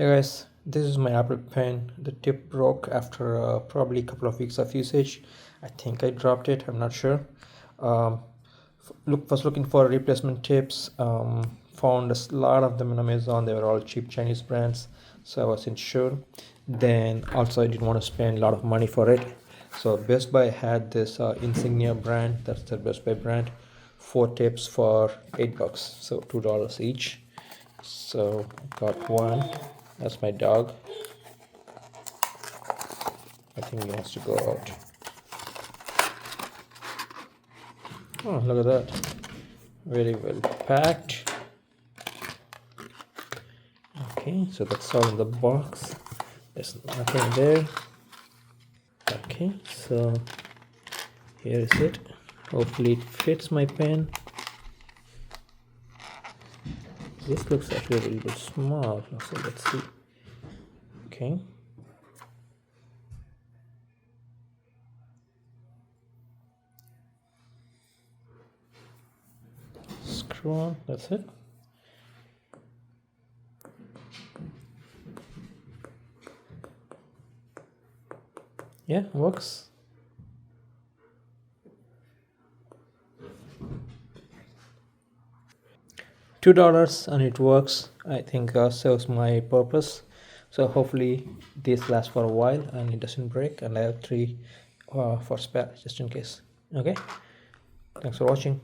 Hey guys, this is my Apple pen. The tip broke after probably a couple of weeks of usage. I think I dropped it, I'm not sure. um, was looking for replacement tips. Found a lot of them on Amazon. They were all cheap Chinese brands, so I wasn't sure. Then also I didn't want to spend a lot of money for it, so Best Buy had this Insignia brand. That's the Best Buy brand. 4 tips for $8, so $2 each. So got one. That's my dog. I think he has to go out. Oh, look at that. Very well packed. Okay, so that's all in the box. There's nothing there. Okay, so here is it. Hopefully it fits my pen. This looks actually a little bit small, so let's see. Okay. Screw on, that's it. Yeah, works. $2 and it works. I think serves my purpose. So hopefully this lasts for a while and it doesn't break, and I have 3 for spare just in case. Okay, thanks for watching.